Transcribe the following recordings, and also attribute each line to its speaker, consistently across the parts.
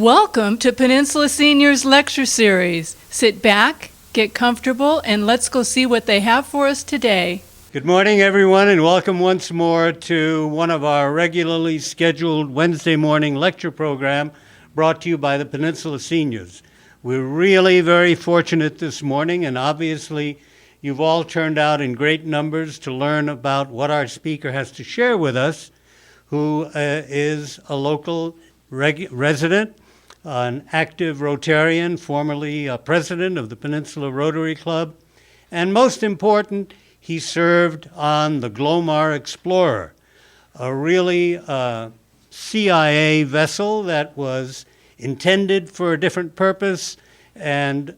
Speaker 1: Welcome to Peninsula Seniors Lecture Series. Sit back, get comfortable, and let's go see what they have for us today.
Speaker 2: Good morning, everyone, and welcome once more to one of our regularly scheduled Wednesday morning lecture program brought to you by the Peninsula Seniors. We're really very fortunate this morning, and obviously you've all turned out in great numbers to learn about what our speaker has to share with us, who is a local resident, an active Rotarian, formerly president of the Peninsula Rotary Club, and most important, he served on the Glomar Explorer, a really CIA vessel that was intended for a different purpose, and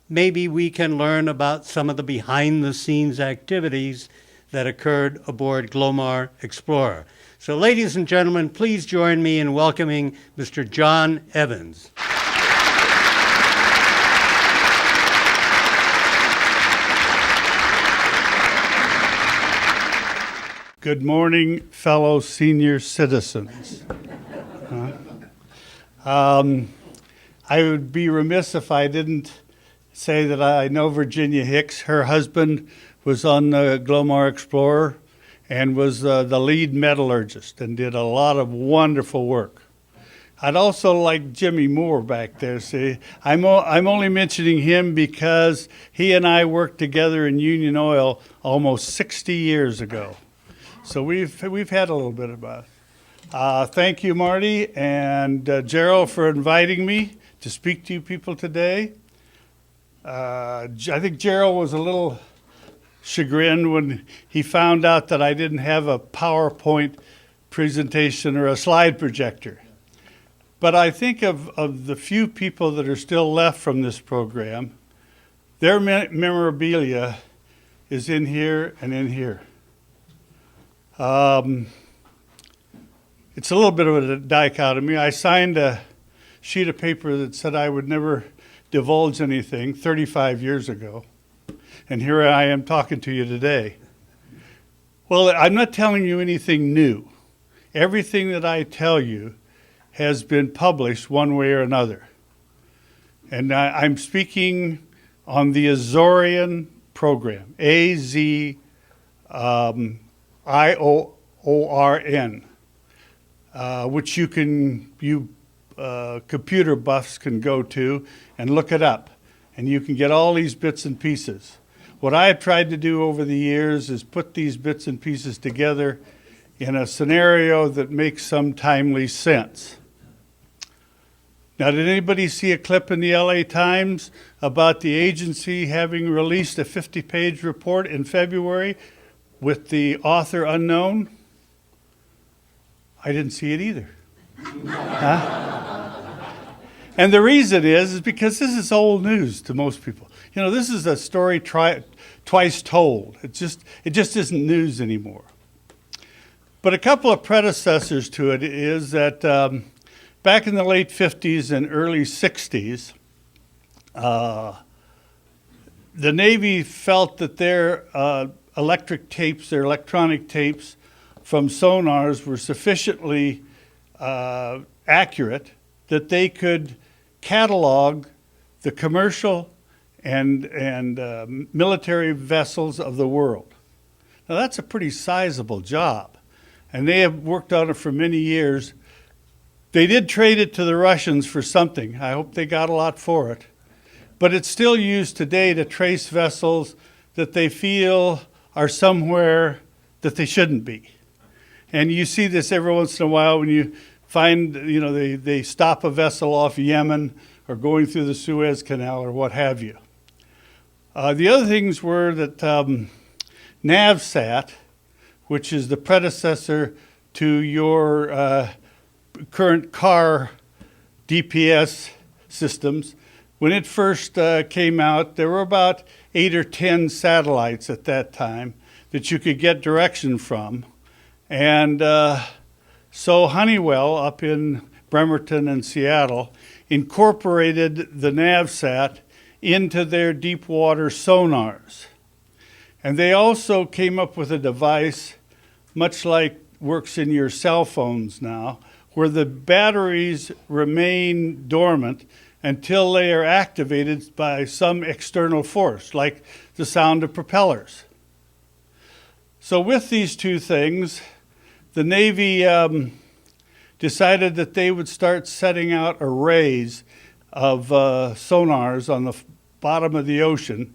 Speaker 2: maybe we can learn about some of the behind-the-scenes activities that occurred aboard Glomar Explorer. So, ladies and gentlemen, please join me in welcoming Mr. John Evans.
Speaker 3: Good morning, fellow senior citizens. I would be remiss if I didn't say that I know Virginia Hicks. Her husband was on the Glomar Explorer and was the lead metallurgist and did a lot of wonderful work. I'd also like Jimmy Moore back there. See, I'm only mentioning him because he and I worked together in Union Oil almost 60 years ago. So we've had a little bit about it. Thank you, Marty and Gerald, for inviting me to speak to you people today. I think Gerald was a little chagrined when he found out that I didn't have a PowerPoint presentation or a slide projector. But I think of the few people that are still left from this program, their memorabilia is in here and in here. It's a little bit of a dichotomy. I signed a sheet of paper that said I would never divulge anything 35 years ago. And here I am talking to you today. Well, I'm not telling you anything new. Everything that I tell you has been published one way or another. And I'm speaking on the Azorian program, AZIORN, which you computer buffs can go to and look it up. And you can get all these bits and pieces. What I have tried to do over the years is put these bits and pieces together in a scenario that makes some timely sense. Now, did anybody see a clip in the LA Times about the agency having released a 50-page report in February with the author unknown? I didn't see it either. And the reason is because this is old news to most people. You know, this is a story twice told. It just isn't news anymore. But a couple of predecessors to it is that back in the late 50s and early 60s, the Navy felt that their electronic tapes from sonars were sufficiently accurate that they could catalog the commercial and military vessels of the world. Now that's a pretty sizable job, and they have worked on it for many years. They did trade it to the Russians for something. I hope they got a lot for it. But it's still used today to trace vessels that they feel are somewhere that they shouldn't be. And you see this every once in a while when you find, you know, they stop a vessel off Yemen or going through the Suez Canal or what have you. The other things were that NavSat, which is the predecessor to your current car DPS systems, when it first came out, there were about 8 or 10 satellites at that time that you could get direction from. And so Honeywell up in Bremerton and Seattle incorporated the NavSat into their deep water sonars. And they also came up with a device, much like works in your cell phones now, where the batteries remain dormant until they are activated by some external force, like the sound of propellers. So with these two things, the Navy decided that they would start setting out arrays of sonars on the bottom of the ocean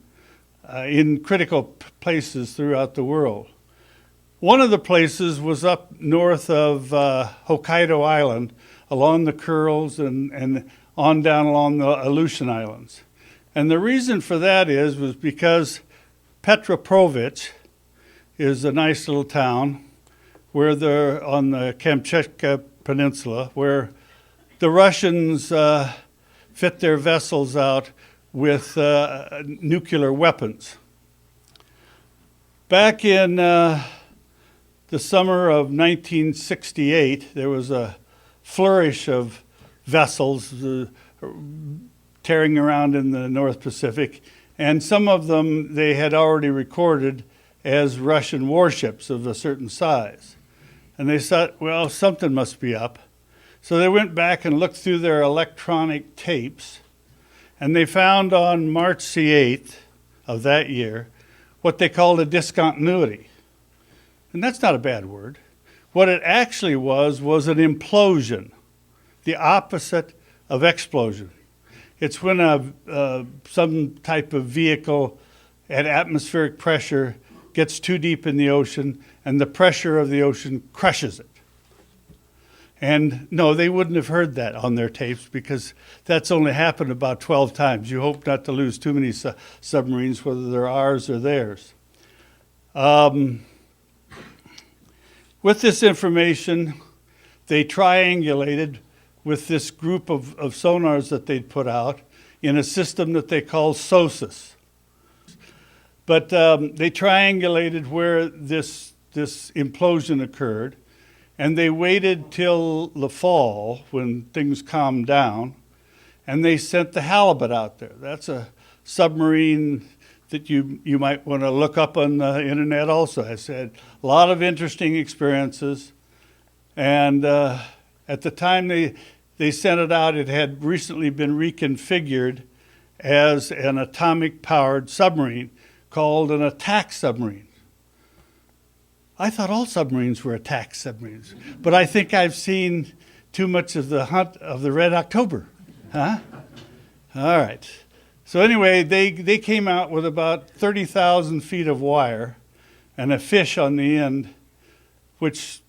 Speaker 3: in critical places throughout the world. One of the places was up north of Hokkaido Island, along the Kurils and on down along the Aleutian Islands. And the reason for that was because Petropavlovsk is a nice little town where they're on the Kamchatka Peninsula, where the Russians fit their vessels out with nuclear weapons. Back in the summer of 1968, there was a flourish of vessels tearing around in the North Pacific, and some of them they had already recorded as Russian warships of a certain size. And they thought, well, something must be up. So they went back and looked through their electronic tapes, and they found on March the 8th of that year what they called a discontinuity. And that's not a bad word. What it actually was an implosion, the opposite of explosion. It's when some type of vehicle at atmospheric pressure gets too deep in the ocean and the pressure of the ocean crushes it. And no, they wouldn't have heard that on their tapes because that's only happened about 12 times. You hope not to lose too many submarines, whether they're ours or theirs. With this information, they triangulated with this group of sonars that they'd put out in a system that they call SOSUS. But they triangulated where this implosion occurred, and they waited till the fall when things calmed down, and they sent the halibut out there. That's a submarine that you might want to look up on the internet also. I said a lot of interesting experiences, and at the time they sent it out, it had recently been reconfigured as an atomic-powered submarine called an attack submarine. I thought all submarines were attack submarines, but I think I've seen too much of the Hunt of the Red October. Huh? All right. So anyway, they came out with about 30,000 feet of wire and a fish on the end, which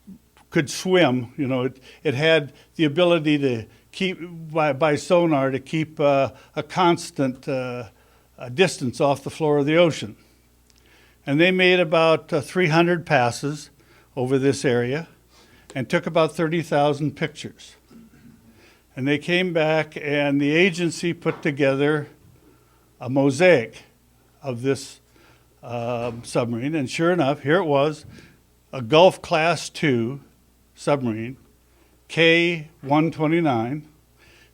Speaker 3: could swim. You know, it had the ability to keep, by sonar, to keep a constant distance off the floor of the ocean. And they made about 300 passes over this area and took about 30,000 pictures. And they came back, and the agency put together a mosaic of this submarine. And sure enough, here it was, a Gulf Class II submarine, K-129,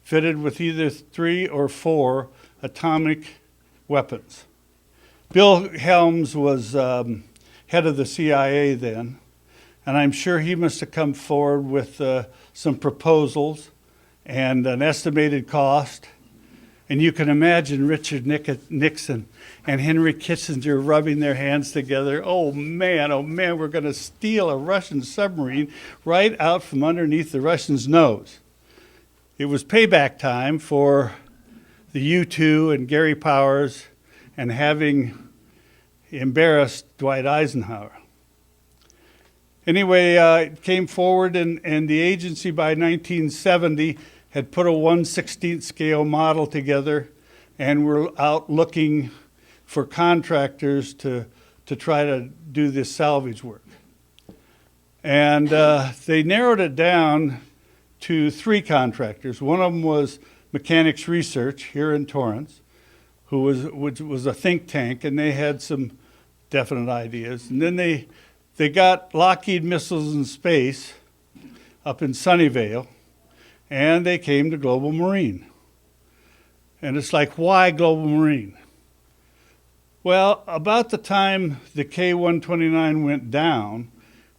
Speaker 3: fitted with either 3 or 4 atomic weapons. Bill Helms was head of the CIA then, and I'm sure he must have come forward with some proposals and an estimated cost. And you can imagine Richard Nixon and Henry Kissinger rubbing their hands together. Oh man, we're going to steal a Russian submarine right out from underneath the Russians' nose. It was payback time for the U-2 and Gary Powers and having embarrassed Dwight Eisenhower. Anyway, it came forward, and the agency by 1970 had put a 1/16 scale model together and were out looking for contractors to try to do this salvage work. And they narrowed it down to 3 contractors. One of them was Mechanics Research here in Torrance, which was a think tank, and they had some definite ideas. And then they got Lockheed Missiles and Space up in Sunnyvale, and they came to Global Marine. And it's like, why Global Marine? Well, about the time the K-129 went down,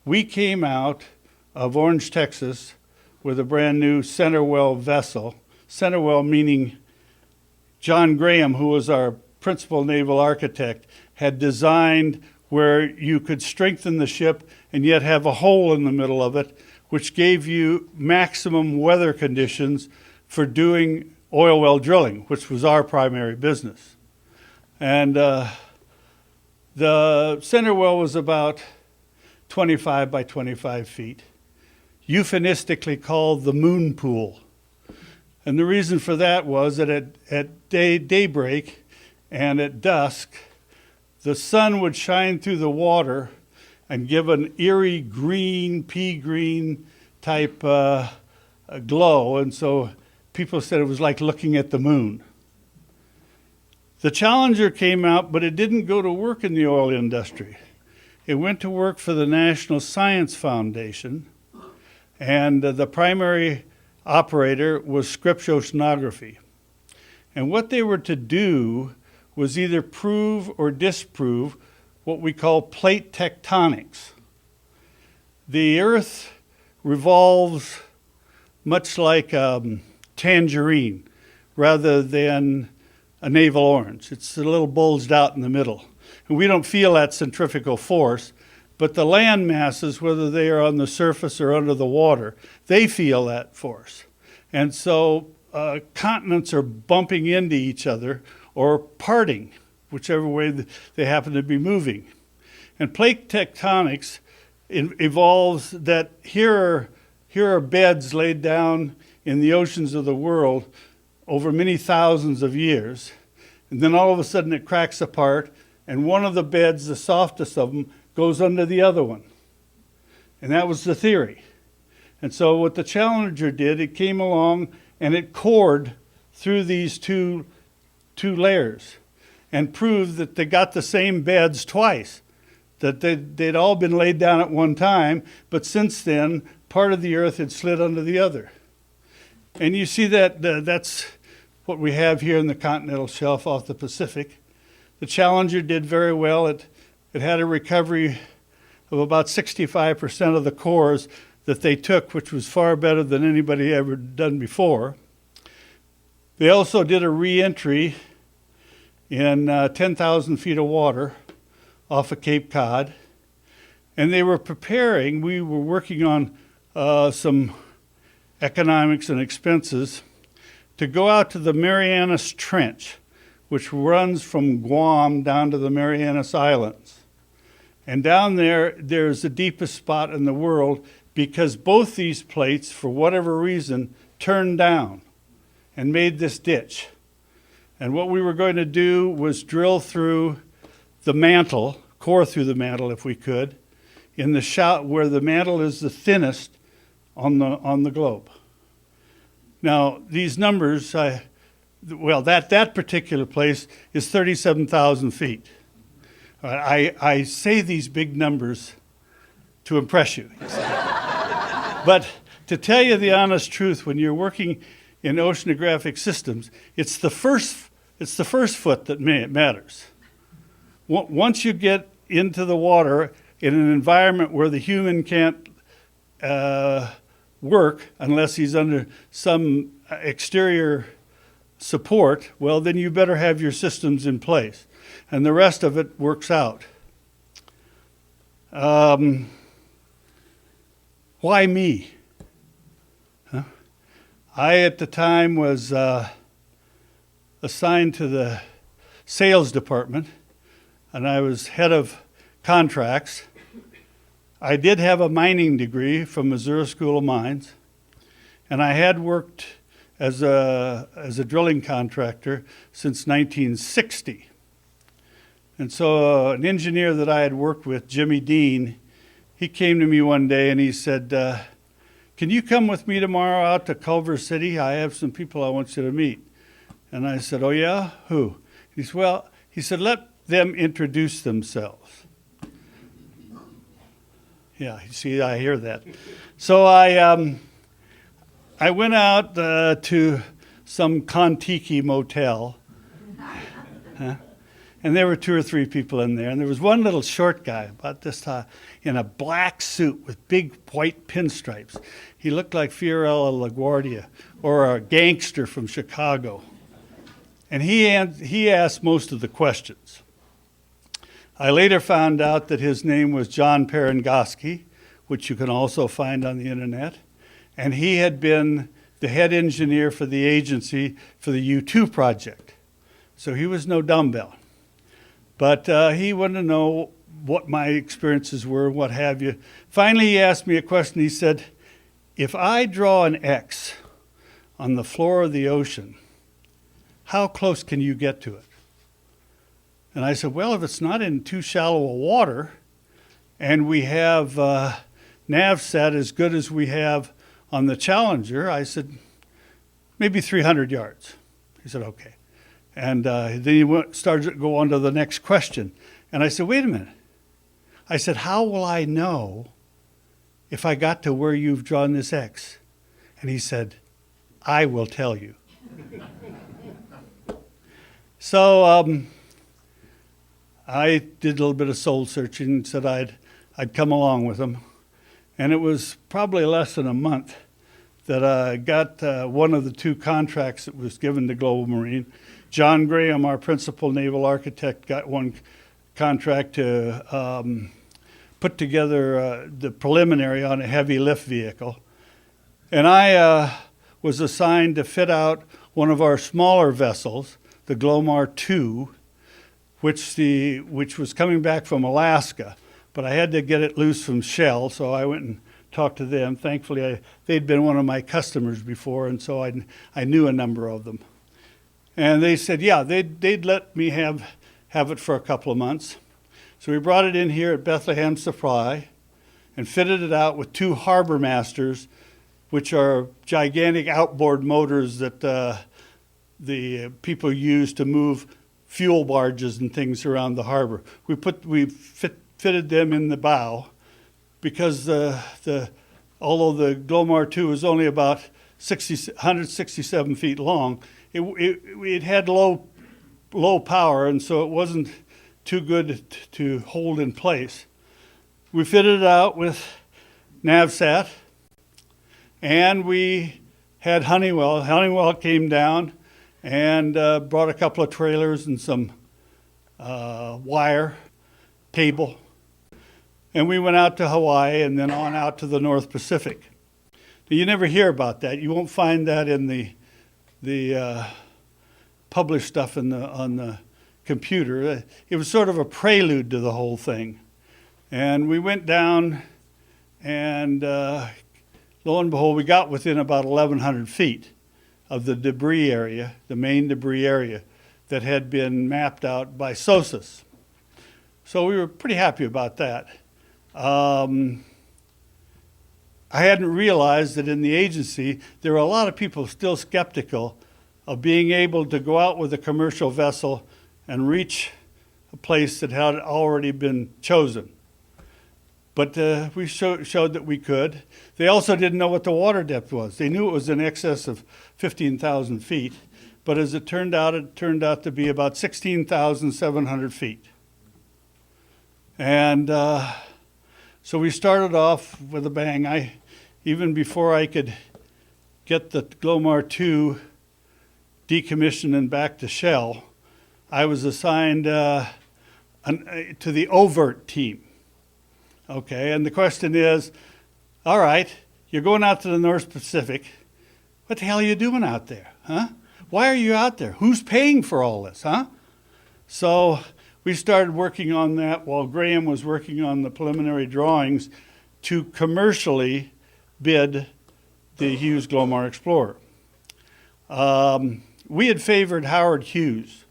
Speaker 3: we came out of Orange, Texas with a brand new center well vessel. Center well meaning John Graham, who was our principal naval architect, had designed where you could strengthen the ship and yet have a hole in the middle of it, which gave you maximum weather conditions for doing oil well drilling, which was our primary business. And the center well was about 25 by 25 feet, euphemistically called the moon pool. And the reason for that was that at daybreak and at dusk, the sun would shine through the water and give an eerie green, pea green type glow. And so people said it was like looking at the moon. The Challenger came out, but it didn't go to work in the oil industry. It went to work for the National Science Foundation, and the primary operator was Scripps Oceanography. And what they were to do was either prove or disprove what we call plate tectonics. The Earth revolves much like a tangerine rather than a navel orange. It's a little bulged out in the middle. And we don't feel that centrifugal force, but the land masses, whether they are on the surface or under the water, they feel that force. And so continents are bumping into each other or parting, whichever way they happen to be moving. And plate tectonics evolves that here are beds laid down in the oceans of the world over many thousands of years, and then all of a sudden it cracks apart, and one of the beds, the softest of them, goes under the other one. And that was the theory. And so what the Challenger did, it came along and it cored through these two layers and proved that they got the same beds twice, that they'd all been laid down at one time, but since then, part of the Earth had slid under the other. And you see that that's what we have here in the continental shelf off the Pacific. The Challenger did very well. It had a recovery of about 65% of the cores that they took, which was far better than anybody ever done before. They also did a re-entry in 10,000 feet of water off of Cape Cod. And they were preparing, we were working on some economics and expenses to go out to the Marianas Trench, which runs from Guam down to the Marianas Islands. And down there, there's the deepest spot in the world because both these plates, for whatever reason, turned down and made this ditch. And what we were going to do was drill through the mantle, core through the mantle if we could, in the shot where the mantle is the thinnest on the globe. Now, these numbers, that particular place is 37,000 feet. I say these big numbers to impress you. But to tell you the honest truth, when you're working in oceanographic systems, it's the first foot that matters. Once you get into the water in an environment where the human can't work unless he's under some exterior support, well, then you better have your systems in place. And the rest of it works out. Why me? Huh? I, at the time, was assigned to the sales department, and I was head of contracts. I did have a mining degree from Missouri School of Mines, and I had worked as a drilling contractor since 1960. And so an engineer that I had worked with, Jimmy Dean, he came to me one day and he said, can you come with me tomorrow out to Culver City? I have some people I want you to meet. And I said, oh yeah, who? He said, let them introduce themselves. Yeah, you see, I hear that. So I went out to some Kon-Tiki motel, And there were 2 or 3 people in there. And there was one little short guy about this tall in a black suit with big white pinstripes. He looked like Fiorello LaGuardia or a gangster from Chicago. And he asked most of the questions. I later found out that his name was John Perengoski, which you can also find on the internet. And he had been the head engineer for the agency for the U2 project. So he was no dumbbell. But he wanted to know what my experiences were, what have you. Finally, he asked me a question. He said, if I draw an X on the floor of the ocean, how close can you get to it? And I said, well, if it's not in too shallow a water, and we have nav set as good as we have on the Challenger, I said, maybe 300 yards. He said, okay. And then he started to go on to the next question. And I said, wait a minute. I said, how will I know if I got to where you've drawn this X? And he said, I will tell you. So I did a little bit of soul searching and said I'd come along with him. And it was probably less than a month that I got one of the 2 contracts that was given to Global Marine. John Graham, our principal naval architect, got one contract to put together the preliminary on a heavy lift vehicle. And I was assigned to fit out one of our smaller vessels, the Glomar 2, which was coming back from Alaska. But I had to get it loose from Shell, so I went and talked to them. Thankfully, they'd been one of my customers before, and so I knew a number of them. And they said, yeah, they'd let me have it for a couple of months. So we brought it in here at Bethlehem Supply and fitted it out with 2 harbor masters, which are gigantic outboard motors that the people use to move fuel barges and things around the harbor. We fitted them in the bow because although the Glomar 2 is only about 167 feet long, it had low power, and so it wasn't too good to hold in place. We fitted it out with NavSat, and we had Honeywell. Honeywell came down and brought a couple of trailers and some wire, cable. And we went out to Hawaii and then on out to the North Pacific. Now, you never hear about that. You won't find that in the published stuff on the computer. It was sort of a prelude to the whole thing. And we went down and lo and behold, we got within about 1,100 feet of the debris area, the main debris area that had been mapped out by SOSUS. So we were pretty happy about that. I hadn't realized that in the agency, there were a lot of people still skeptical of being able to go out with a commercial vessel and reach a place that had already been chosen. But we showed that we could. They also didn't know what the water depth was. They knew it was in excess of 15,000 feet, but as it turned out to be about 16,700 feet. And so we started off with a bang. Even before I could get the Glomar 2 decommissioned and back to Shell, I was assigned to the overt team. Okay, and the question is, all right, you're going out to the North Pacific. What the hell are you doing out there, huh? Why are you out there? Who's paying for all this, huh? So we started working on that while Graham was working on the preliminary drawings to commercially bid the Hughes Glomar Explorer. We had favored Howard Hughes,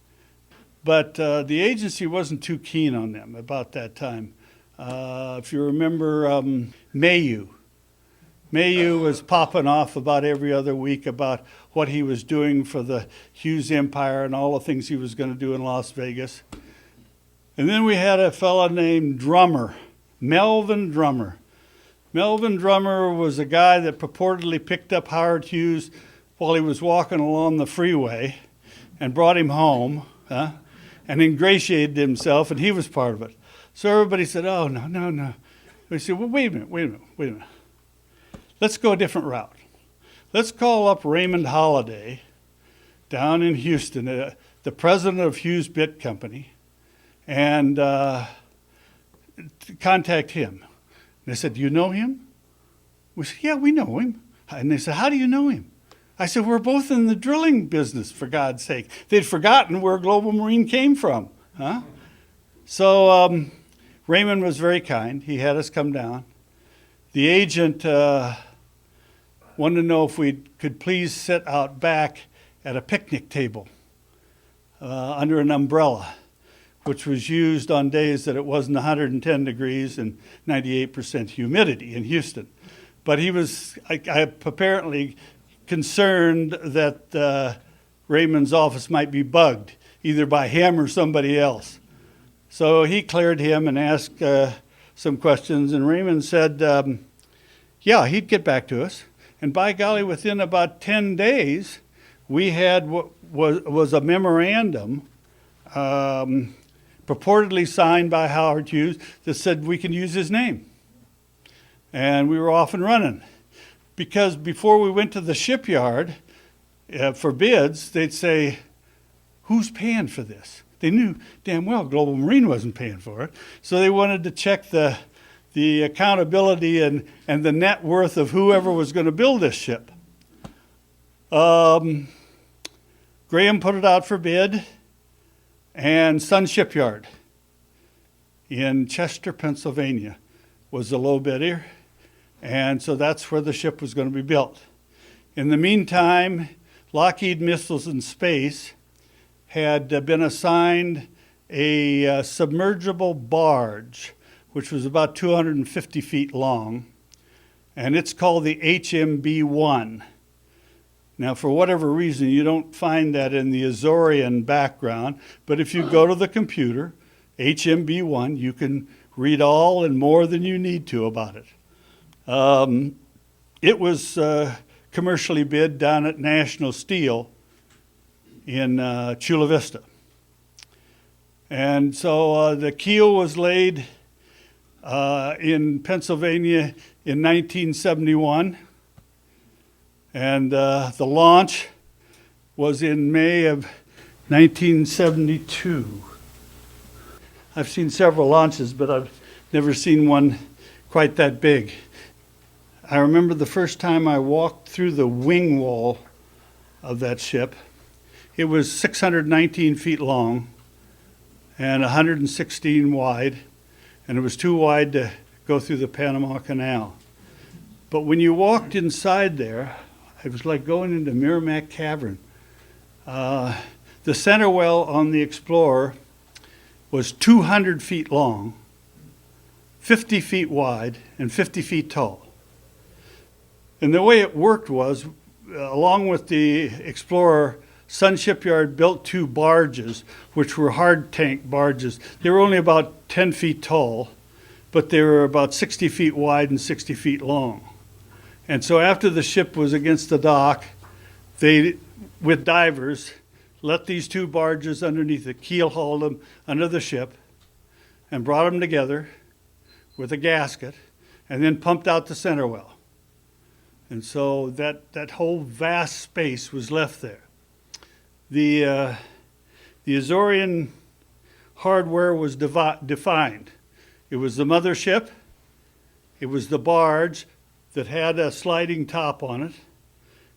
Speaker 3: but the agency wasn't too keen on them about that time. If you remember Mayu was popping off about every other week about what he was doing for the Hughes Empire and all the things he was going to do in Las Vegas. And then we had a fellow named Drummer, Melvin Drummer. Melvin Drummer was a guy that purportedly picked up Howard Hughes while he was walking along the freeway and brought him home. and ingratiated himself, and he was part of it. So everybody said, oh, no, no, no. We said, well, wait a minute. Let's go a different route. Let's call up Raymond Holliday down in Houston, the president of Hughes Bit Company, and contact him. And they said, do you know him? We said, yeah, we know him. And they said, how do you know him? I said, we're both in the drilling business, for God's sake. They'd forgotten where Global Marine came from. Huh? So Raymond was very kind. He had us come down. The agent wanted to know if we could please sit out back at a picnic table under an umbrella, which was used on days that it wasn't 110 degrees and 98% humidity in Houston. But he was apparently concerned that Raymond's office might be bugged, either by him or somebody else. So he cleared him and asked some questions, and Raymond said, yeah, he'd get back to us. And by golly, within about 10 days, we had what was a memorandum purportedly signed by Howard Hughes that said we can use his name. And we were off and running. Because before we went to the shipyard for bids, they'd say, who's paying for this? They knew damn well Global Marine wasn't paying for it. So they wanted to check the accountability and the net worth of whoever was going to build this ship. Graham put it out for bid, and Sun Shipyard in Chester, Pennsylvania was the low bidder. And so that's where the ship was going to be built. In the meantime, Lockheed Missiles and Space had been assigned a submergible barge, which was about 250 feet long, and it's called the HMB-1. Now, for whatever reason, you don't find that in the Azorian background, but if you go to the computer, HMB-1, you can read all and more than you need to about it. It was commercially bid down at National Steel in Chula Vista. And so the keel was laid in Pennsylvania in 1971, and the launch was in May of 1972. I've seen several launches, but I've never seen one quite that big. I remember the first time I walked through the wing wall of that ship. It was 619 feet long and 116 wide, and it was too wide to go through the Panama Canal. But when you walked inside there, it was like going into Merrimack Cavern. The center well on the Explorer was 200 feet long, 50 feet wide, and 50 feet tall. And the way it worked was, along with the Explorer, Sun Shipyard built two barges, which were hard tank barges. They were only about 10 feet tall, but they were about 60 feet wide and 60 feet long. And so after the ship was against the dock, they, with divers, let these two barges underneath the keel hauled them under the ship and brought them together with a gasket and then pumped out the center well. And so that whole vast space was left there. The Azorian hardware was defined. It was the mothership, it was the barge that had a sliding top on it,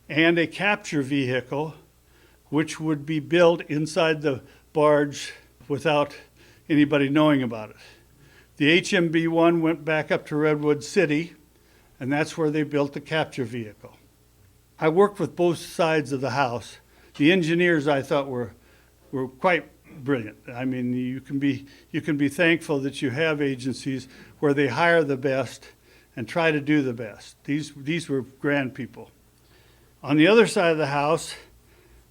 Speaker 3: and a capture vehicle which would be built inside the barge without anybody knowing about it. The HMB-1 went back up to Redwood City, and that's where they built the capture vehicle. I worked with both sides of the house. The engineers, I thought, were quite brilliant. I mean, you can be thankful that you have agencies where they hire the best and try to do the best. These were grand people. On the other side of the house,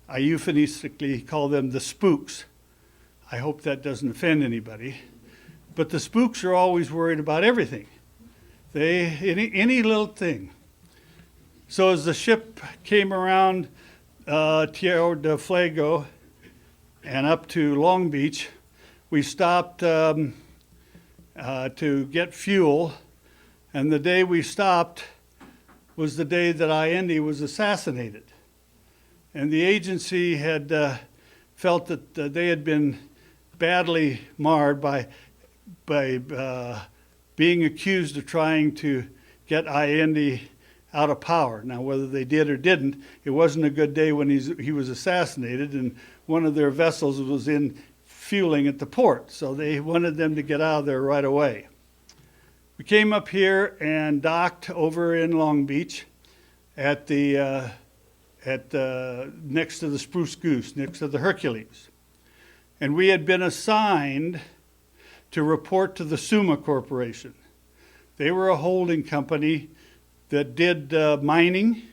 Speaker 3: I euphemistically call them the spooks. I hope that doesn't offend anybody. But the spooks are always worried about everything. Any little thing. So as the ship came around Tierra del Fuego, and up to Long Beach. We stopped to get fuel, and the day we stopped was the day that Allende was assassinated. And the agency had felt that they had been badly marred by being accused of trying to get Allende out of power. Now, whether they did or didn't, it wasn't a good day when he was assassinated, and one of their vessels was in fueling at the port, so they wanted them to get out of there right away. We came up here and docked over in Long Beach at next to the Spruce Goose, next to the Hercules. And we had been assigned to report to the Summa Corporation. They were a holding company that did mining.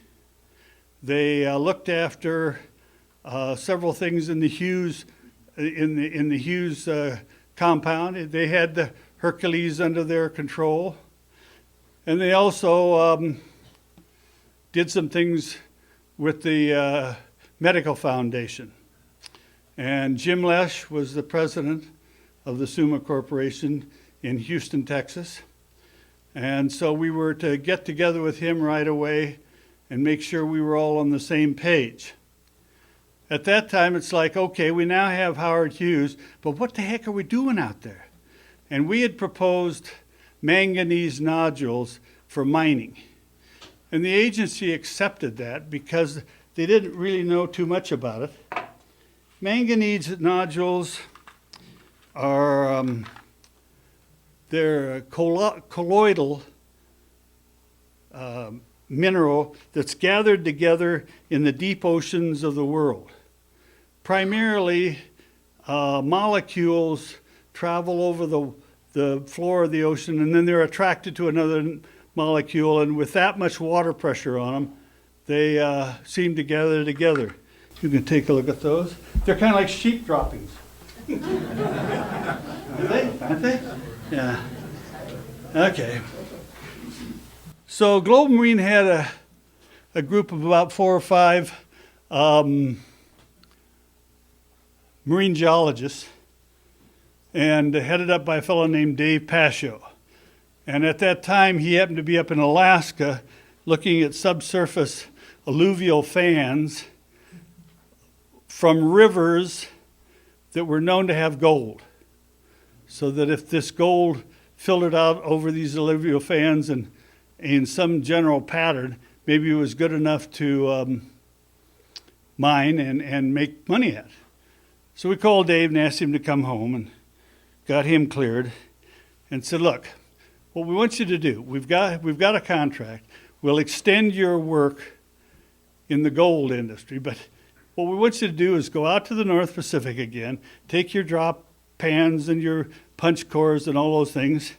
Speaker 3: They looked after several things in the Hughes in the Hughes compound. They had the Hercules under their control, and they also did some things with the Medical Foundation. And Jim Lesh was the president of the Summa Corporation in Houston, Texas. And so we were to get together with him right away and make sure we were all on the same page. At that time, it's like, okay, we now have Howard Hughes, but what the heck are we doing out there? And we had proposed manganese nodules for mining. And the agency accepted that because they didn't really know too much about it. Manganese nodules are they're a colloidal mineral that's gathered together in the deep oceans of the world. Primarily, molecules travel over the floor of the ocean, and then they're attracted to another molecule, and with that much water pressure on them, they seem to gather together. You can take a look at those. They're kind of like sheep droppings. Aren't they? Yeah. Okay. So Glomar had a group of about 4 or 5 marine geologists, and headed up by a fellow named Dave Pascio. And at that time, he happened to be up in Alaska looking at subsurface alluvial fans from rivers that were known to have gold. So that if this gold filtered out over these alluvial fans and in some general pattern, maybe it was good enough to mine and make money at. So we called Dave and asked him to come home and got him cleared and said, look, what we want you to do, we've got a contract. We'll extend your work in the gold industry, but what we want you to do is go out to the North Pacific again, take your drop pans and your punch cores and all those things,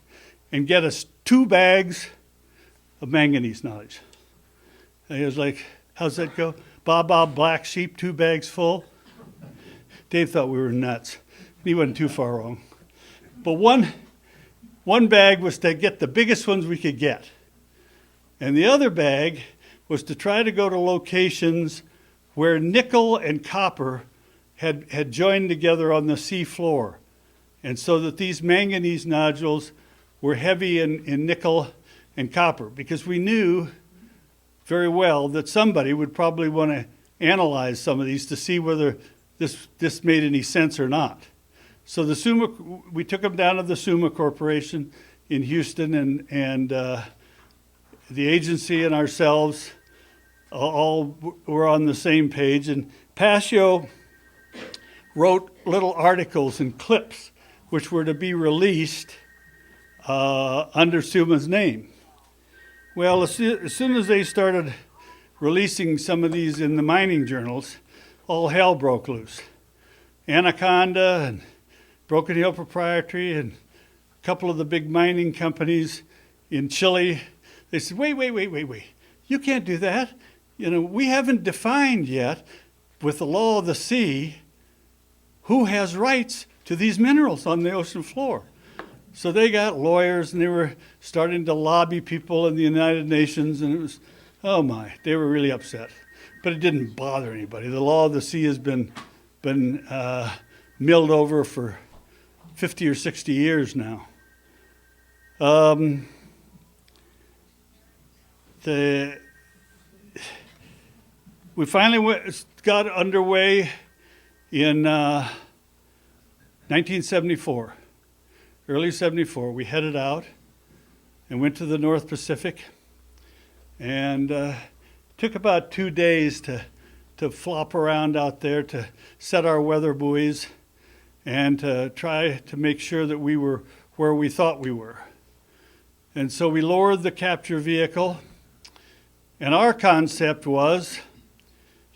Speaker 3: and get us 2 bags of manganese knowledge. And he was like, how's that go? Bob, black sheep, 2 bags full. Dave thought we were nuts. He wasn't too far wrong. But one bag was to get the biggest ones we could get. And the other bag was to try to go to locations where nickel and copper had joined together on the sea floor. And so that these manganese nodules were heavy in nickel and copper, because we knew very well that somebody would probably want to analyze some of these to see whether this made any sense or not. So we took them down to the Summa Corporation in Houston, and the agency and ourselves all were on the same page. And Pascio wrote little articles and clips which were to be released under Summa's name. Well, as soon as they started releasing some of these in the mining journals, all hell broke loose. Anaconda and Broken Hill Proprietary and a couple of the big mining companies in Chile, they said, wait. You can't do that. We haven't defined yet with the law of the sea who has rights to these minerals on the ocean floor. So they got lawyers, and they were starting to lobby people in the United Nations, and it was, oh my, they were really upset. But it didn't bother anybody. The law of the sea has been been milled over for 50 or 60 years now. We finally got underway in 1974, early 74. We headed out and went to the North Pacific, and took about 2 days to flop around out there, to set our weather buoys and to try to make sure that we were where we thought we were. And so we lowered the capture vehicle, and our concept was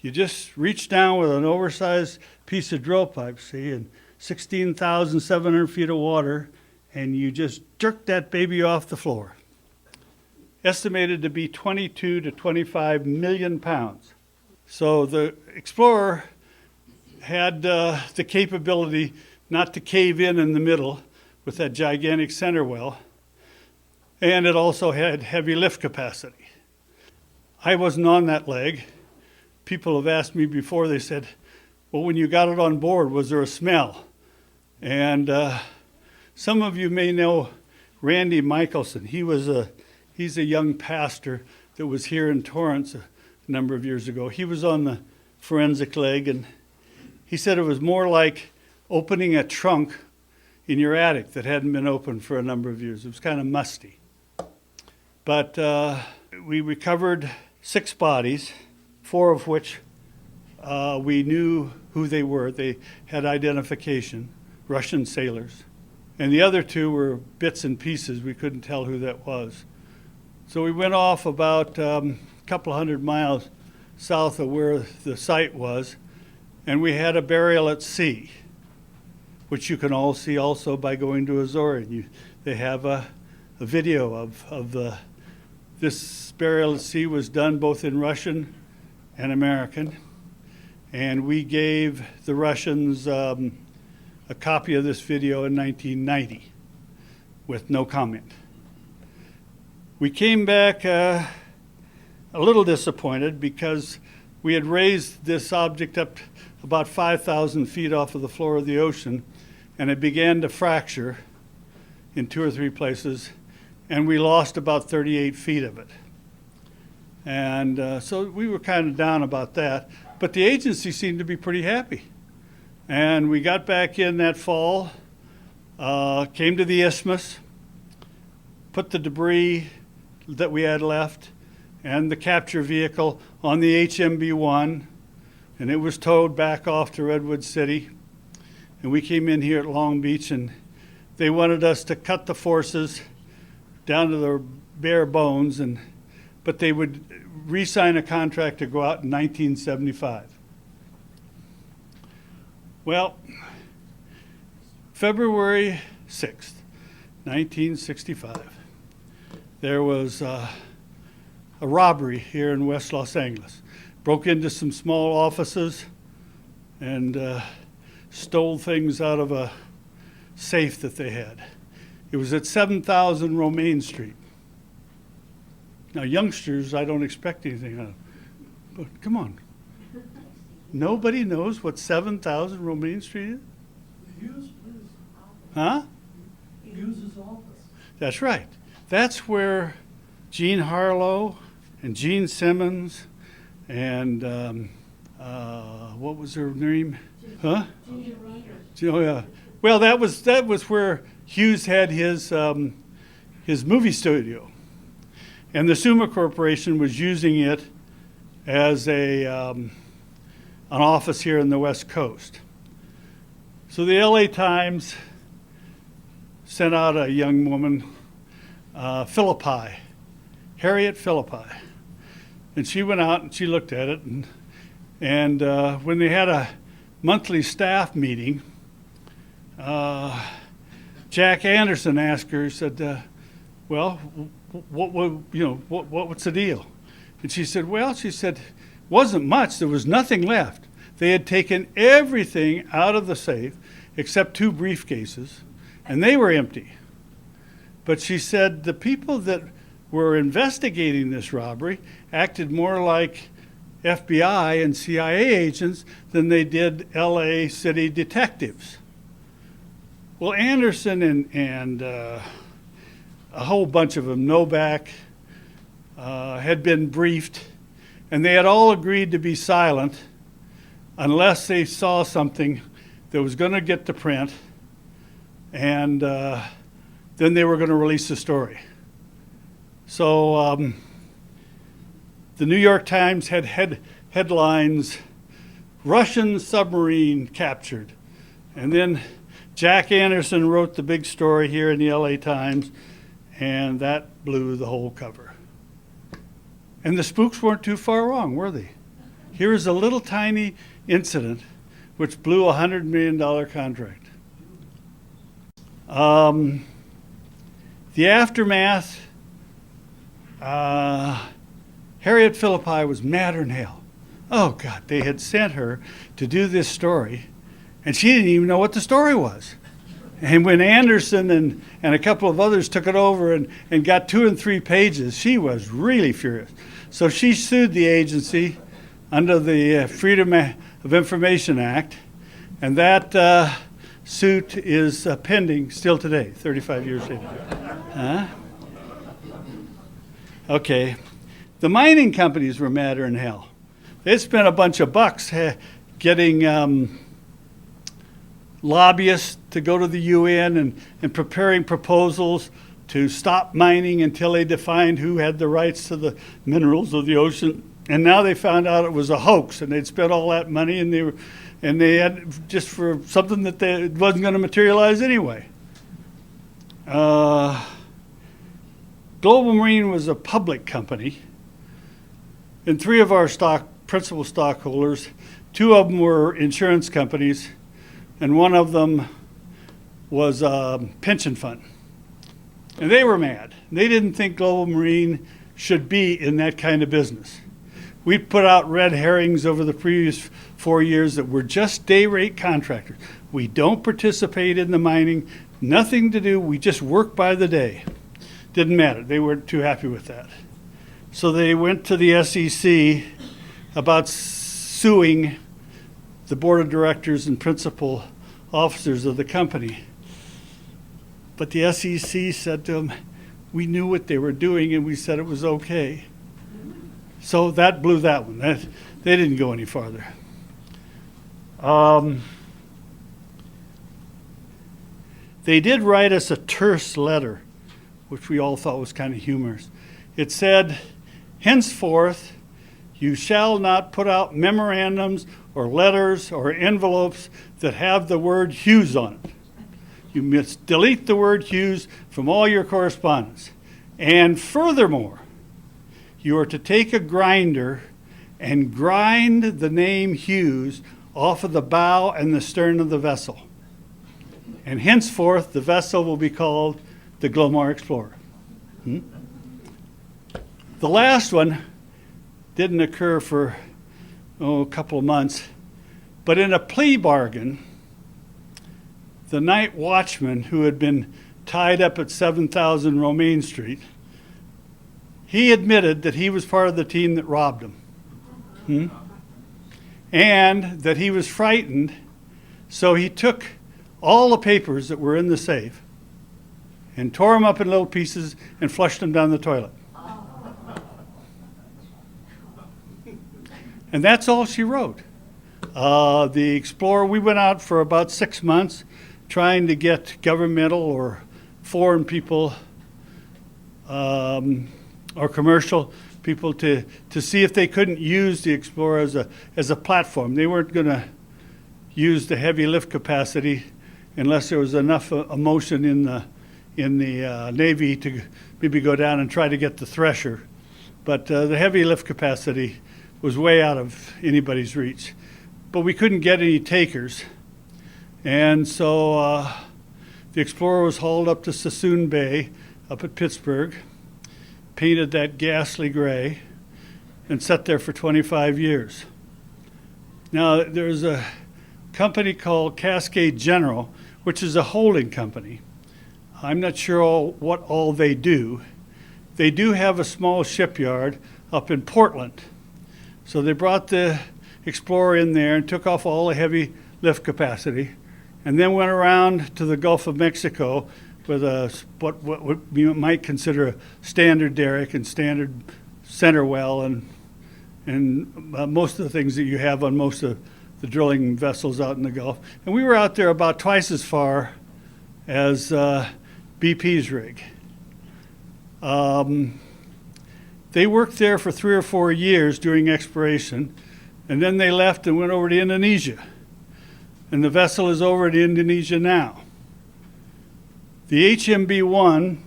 Speaker 3: you just reach down with an oversized piece of drill pipe, see, and 16,700 feet of water, and you just jerk that baby off the floor. Estimated to be 22 to 25 million pounds. So the Explorer had the capability not to cave in the middle with that gigantic center well, and it also had heavy lift capacity. I wasn't on that leg. People have asked me before, they said, well, when you got it on board, was there a smell? And some of you may know Randy Michelson. He's a young pastor that was here in Torrance a number of years ago. He was on the forensic leg, and he said it was more like opening a trunk in your attic that hadn't been opened for a number of years. It was kind of musty. But we recovered 6 bodies, 4 of which we knew who they were. They had identification, Russian sailors. And the other 2 were bits and pieces. We couldn't tell who that was. So we went off about a couple hundred miles south of where the site was, and we had a burial at sea, which you can all see also by going to Azori. They have a video of this burial at sea was done both in Russian and American, and we gave the Russians a copy of this video in 1990 with no comment. We came back a little disappointed because we had raised this object up about 5,000 feet off of the floor of the ocean, and it began to fracture in 2 or 3 places, and we lost about 38 feet of it. And so we were kind of down about that, but the agency seemed to be pretty happy. And we got back in that fall, came to the isthmus, put the debris that we had left and the capture vehicle on the HMB-1, and it was towed back off to Redwood City. And we came in here at Long Beach, and they wanted us to cut the forces down to the bare bones, but they would re-sign a contract to go out in 1975. Well, February 6th, 1965, there was a robbery here in West Los Angeles. Broke into some small offices and stole things out of a safe that they had. It was at 7,000 Romaine Street. Now, youngsters, I don't expect anything out of, but come on. Nobody knows what 7,000 Romaine Street is?
Speaker 4: Hughes,
Speaker 3: Huh?
Speaker 4: Hughes' office.
Speaker 3: That's right. That's where Jean Harlow and Gene Simmons and what was her name? Huh? Oh yeah. Well, that was where Hughes had his movie studio, and the Suma Corporation was using it as an office here in the West Coast. So the LA Times sent out a young woman, Harriet Philippi. And she went out and she looked at it, and when they had a monthly staff meeting, Jack Anderson asked her, said, well, what's the deal? And she said, wasn't much. There was nothing left. They had taken everything out of the safe except 2 briefcases, and they were empty. But she said the people that were investigating this robbery acted more like FBI and CIA agents than they did LA city detectives. Well, Anderson and a whole bunch of them, Novak, had been briefed, and they had all agreed to be silent unless they saw something that was going to get to print, and then they were going to release the story. So the New York Times had headlines, Russian submarine captured. And then Jack Anderson wrote the big story here in the LA Times, and that blew the whole cover. And the spooks weren't too far wrong, were they? Here is a little tiny incident which blew a $100 million contract. The aftermath, Harriet Philippi was madder than hell. Oh God, they had sent her to do this story, and she didn't even know what the story was. And when Anderson and a couple of others took it over and got 2 and 3 pages, she was really furious. So she sued the agency under the Freedom of Information Act, and that suit is pending still today, 35 years later. Okay. The mining companies were madder than hell. They spent a bunch of bucks getting lobbyists to go to the UN and preparing proposals to stop mining until they defined who had the rights to the minerals of the ocean. And now they found out it was a hoax, and they'd spent all that money, and they had just for something that wasn't going to materialize anyway. Global Marine was a public company, and 3 of our principal stockholders, 2 of them were insurance companies, and 1 of them was a pension fund. And they were mad. They didn't think Global Marine should be in that kind of business. We put out red herrings over the previous 4 years that we're just day rate contractors. We don't participate in the mining, nothing to do, we just work by the day. Didn't matter, they weren't too happy with that. So they went to the SEC about suing the board of directors and principal officers of the company. But the SEC said to them, we knew what they were doing and we said it was okay. So that blew that one. They didn't go any farther. They did write us a terse letter, which we all thought was kind of humorous. It said, henceforth, you shall not put out memorandums or letters or envelopes that have the word Hughes on it. You must delete the word Hughes from all your correspondence. And furthermore, you are to take a grinder and grind the name Hughes off of the bow and the stern of the vessel. And henceforth, the vessel will be called the Glomar Explorer. The last one didn't occur for a couple of months, but in a plea bargain, the night watchman who had been tied up at 7000 Romaine Street, he admitted that he was part of the team that robbed him. And that he was frightened, so he took all the papers that were in the safe and tore them up in little pieces and flushed them down the toilet. And that's all she wrote. The Explorer, we went out for about 6 months trying to get governmental or foreign people or commercial people to see if they couldn't use the Explorer as a platform. They weren't going to use the heavy lift capacity unless there was enough emotion in the Navy to maybe go down and try to get the Thresher. But the heavy lift capacity was way out of anybody's reach. But we couldn't get any takers. And so the Explorer was hauled up to Sassoon Bay up at Pittsburgh, painted that ghastly gray, and sat there for 25 years. Now, there's a company called Cascade General, which is a holding company. I'm not sure what all they do. They do have a small shipyard up in Portland, So they brought the Explorer in there and took off all the heavy lift capacity, and then went around to the Gulf of Mexico with what you might consider a standard derrick and standard center well and most of the things that you have on most of the drilling vessels out in the Gulf. And we were out there about twice as far as BP's rig. They worked there for 3 or 4 years doing exploration, and then they left and went over to Indonesia. And the vessel is over in Indonesia now. The HMB-1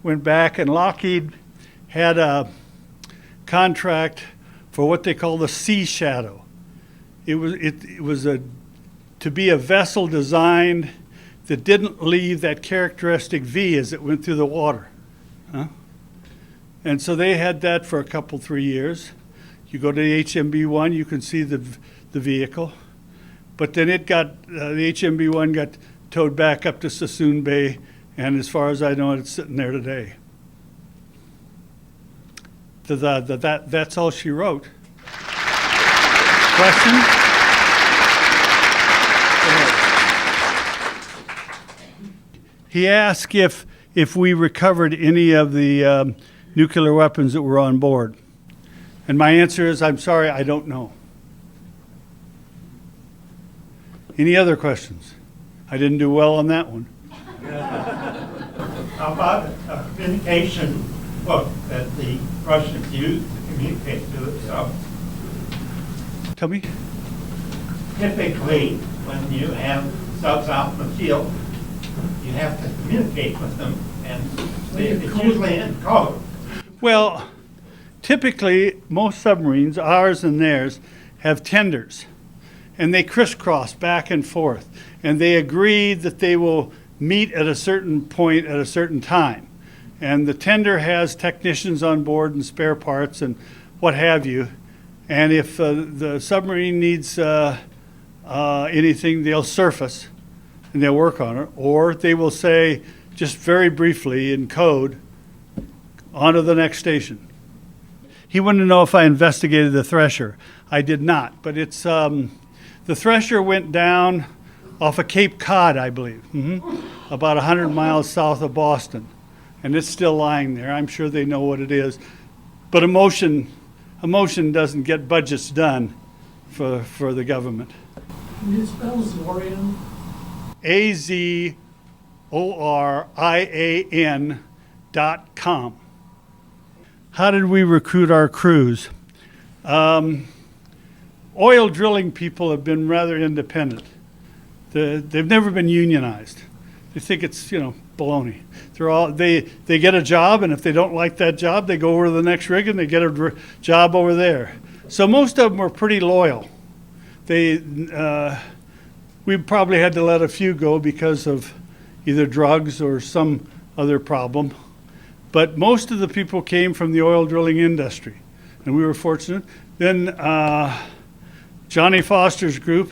Speaker 3: went back, and Lockheed had a contract for what they call the Sea Shadow. It was to be a vessel designed that didn't leave that characteristic V as it went through the water. And so they had that for a couple, 3 years. You go to the HMB-1, you can see the vehicle. But then the HMB-1 got towed back up to Sassoon Bay, and as far as I know, it's sitting there today. That's all she wrote. Question? He asked if we recovered any of the nuclear weapons that were on board. And my answer is, I'm sorry, I don't know. Any other questions? I didn't do well on that one.
Speaker 5: How about a communication book that the Russians used to communicate to itself?
Speaker 3: Tell me.
Speaker 5: Typically, when you have subs out in the field, you have to communicate with them, and it's usually in code.
Speaker 3: Well, typically, most submarines, ours and theirs, have tenders, and they crisscross back and forth, and they agree that they will meet at a certain point at a certain time. And the tender has technicians on board and spare parts and what have you. And if the submarine needs anything, they'll surface and they'll work on it. Or they will say, just very briefly in code, on to the next station. He wanted to know if I investigated the Thresher. I did not, but it's the Thresher went down off of Cape Cod, I believe, about 100 miles south of Boston. And it's still lying there. I'm sure they know what it is. But emotion doesn't get budgets done for the government.
Speaker 4: Can you spell Zorian?
Speaker 3: AZORIAN.com. How did we recruit our crews? Oil drilling people have been rather independent. They've never been unionized. They think it's, baloney. They get a job, and if they don't like that job, they go over to the next rig and they get a job over there. So most of them were pretty loyal. We probably had to let a few go because of either drugs or some other problem. But most of the people came from the oil drilling industry, and we were fortunate. Then Johnny Foster's group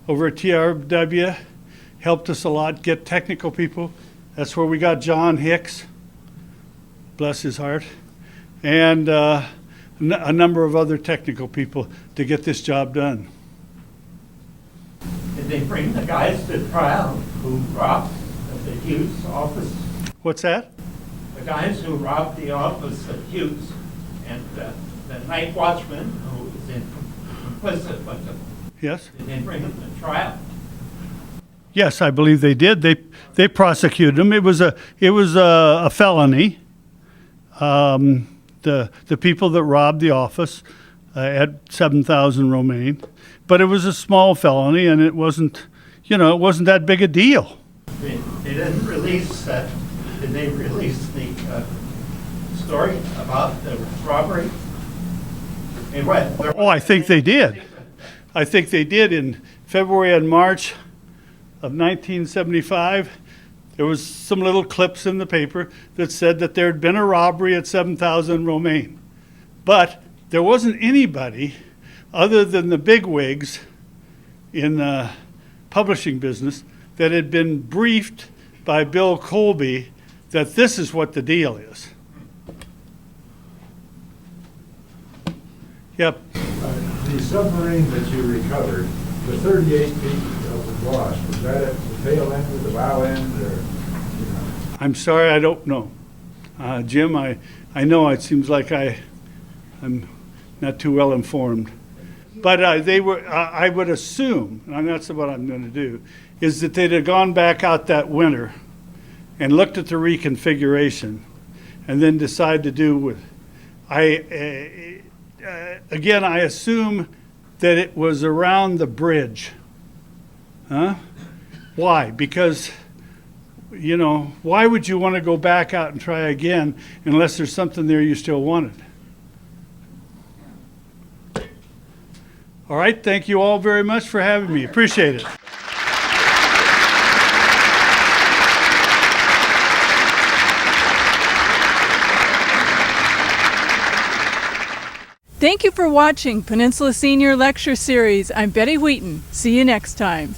Speaker 3: over at TRW helped us a lot get technical people. That's where we got John Hicks, bless his heart, and a number of other technical people to get this job done.
Speaker 5: Did they bring the guys to trial who robbed the Hughes office?
Speaker 3: What's that?
Speaker 5: The guys who robbed the office at Hughes, and the night watchman who was complicit with them.
Speaker 3: Yes?
Speaker 5: Did they bring them to trial?
Speaker 3: Yes, I believe they did. They prosecuted him. It was a felony. The people that robbed the office at 7,000 Romaine, but it was a small felony, and it wasn't that big a deal.
Speaker 5: They didn't release that. Did they release the story about the robbery?
Speaker 3: I think they did. I think they did in February and March of 1975. There was some little clips in the paper that said that there had been a robbery at 7,000 Romaine. But there wasn't anybody other than the bigwigs in the publishing business that had been briefed by Bill Colby that this is what the deal is. Yep.
Speaker 6: The submarine that you recovered, the 38 feet of the wash, was that at the tail end or the bow end, or, you know?
Speaker 3: I'm sorry, I don't know. Jim, I know it seems like I'm not too well informed. But they were, I would assume, and that's what I'm going to do, is that they'd have gone back out that winter and looked at the reconfiguration and then decided to do with, again, I assume that it was around the bridge. Huh? Why? Because, you know, why would you want to go back out and try again unless there's something there you still wanted? All right, thank you all very much for having me. Appreciate it.
Speaker 1: Thank you for watching Peninsula Senior Lecture Series. I'm Betty Wheaton. See you next time.